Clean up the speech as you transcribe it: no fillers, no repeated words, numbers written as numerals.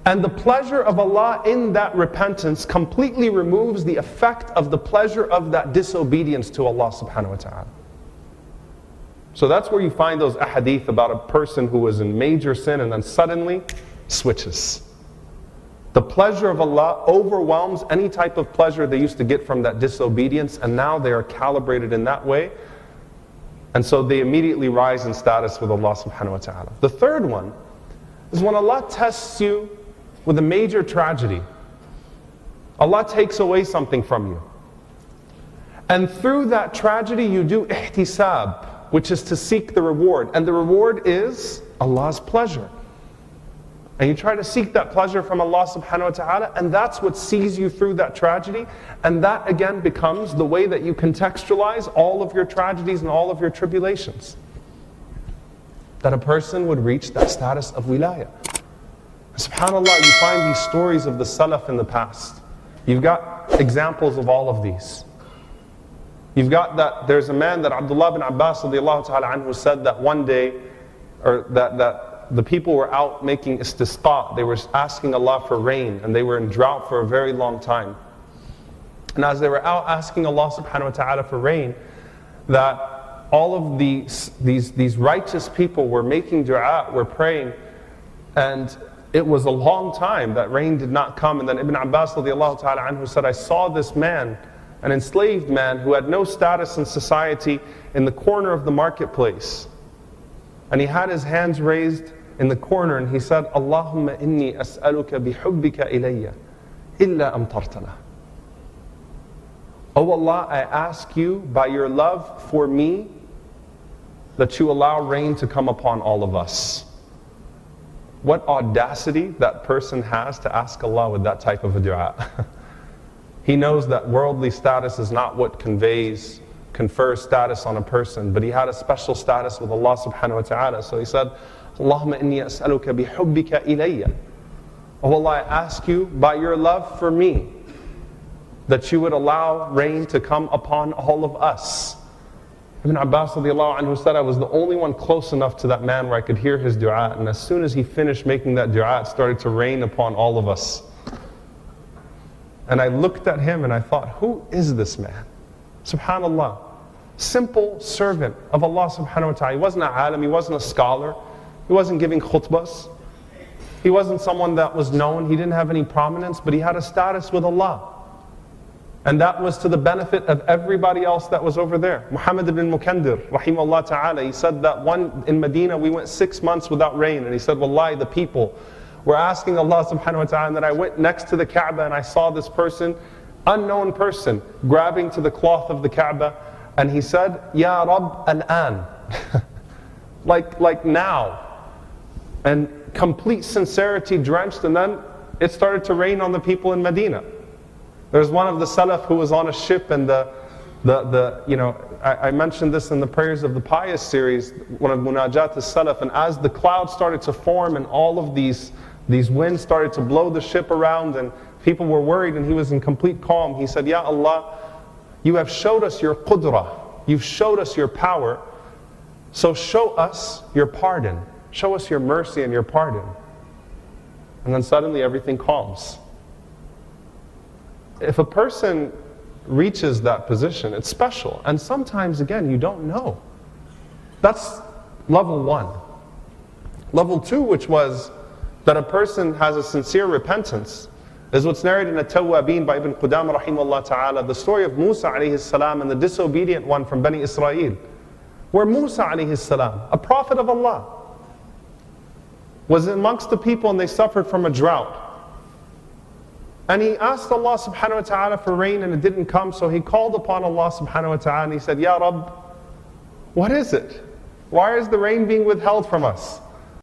And the pleasure of Allah in that repentance completely removes the effect of the pleasure of that disobedience to Allah subhanahu wa ta'ala. So that's where you find those ahadith about a person who was in major sin and then suddenly switches. The pleasure of Allah overwhelms any type of pleasure they used to get from that disobedience, and now they are calibrated in that way. And so they immediately rise in status with Allah subhanahu wa ta'ala. The third one is when Allah tests you with a major tragedy. Allah takes away something from you. And through that tragedy you do ihtisab, which is to seek the reward. And the reward is Allah's pleasure. And you try to seek that pleasure from Allah subhanahu wa ta'ala, and that's what sees you through that tragedy. And that again becomes the way that you contextualize all of your tragedies and all of your tribulations. That a person would reach that status of wilayah. SubhanAllah, you find these stories of the Salaf in the past. You've got examples of all of these. You've got that, there's a man that Abdullah bin Abbas radiallahu ta'ala anhu said that one day, or that the people were out making istisqa. They were asking Allah for rain, and they were in drought for a very long time. And as they were out asking Allah subhanahu wa ta'ala for rain, that all of these righteous people were making dua, were praying, and it was a long time that rain did not come. And then Ibn Abbas radiallahu ta'ala anhu said, I saw this man, an enslaved man who had no status in society, in the corner of the marketplace. And he had his hands raised in the corner, and he said, Allahumma inni as'aluka bihubbika ilayya illa amtartana. Oh Allah, I ask you by your love for me that you allow rain to come upon all of us. What audacity that person has to ask Allah with that type of a dua. He knows that worldly status is not what confers status on a person, but he had a special status with Allah subhanahu wa ta'ala. So he said, Allahumma inni as'aluka bihubbika ilayya. Oh Allah, I ask you by your love for me that you would allow rain to come upon all of us. Ibn Abbas radiallahu anhu said, I was the only one close enough to that man where I could hear his dua, and as soon as he finished making that dua, it started to rain upon all of us. And I looked at him and I thought, who is this man? SubhanAllah. Simple servant of Allah subhanahu wa ta'ala. He wasn't an alim, he wasn't a scholar, he wasn't giving khutbahs, he wasn't someone that was known, he didn't have any prominence, but he had a status with Allah. And that was to the benefit of everybody else that was over there. Muhammad ibn Mukandir, rahimahullah ta'ala, he said that in Medina we went 6 months without rain, and he said, wallahi, the people were asking Allah subhanahu wa ta'ala, and then I went next to the Kaaba and I saw this person, unknown person, grabbing to the cloth of the Kaaba, and he said, Ya Rabb al-an. like now. And complete sincerity drenched, and then it started to rain on the people in Medina. There's one of the Salaf who was on a ship, and I mentioned this in the Prayers of the Pious series, one of Munajat al-Salaf, and as the clouds started to form and all of these winds started to blow the ship around and people were worried, and he was in complete calm, he said, Ya Allah, you have showed us your qudrah, you've showed us your power, so show us your pardon, show us your mercy and your pardon. And then suddenly everything calms. If a person reaches that position, it's special. And sometimes, again, you don't know. That's level 1. Level 2, which was that a person has a sincere repentance, is what's narrated in At-Tawwabin by Ibn Qudama rahimahullah ta'ala, the story of Musa alayhi salam and the disobedient one from Bani Israel, where Musa alayhi salam, a prophet of Allah, was amongst the people and they suffered from a drought. And he asked Allah subhanahu wa ta'ala for rain and it didn't come, so he called upon Allah subhanahu wa ta'ala and he said, Ya Rabb, what is it? Why is the rain being withheld from us?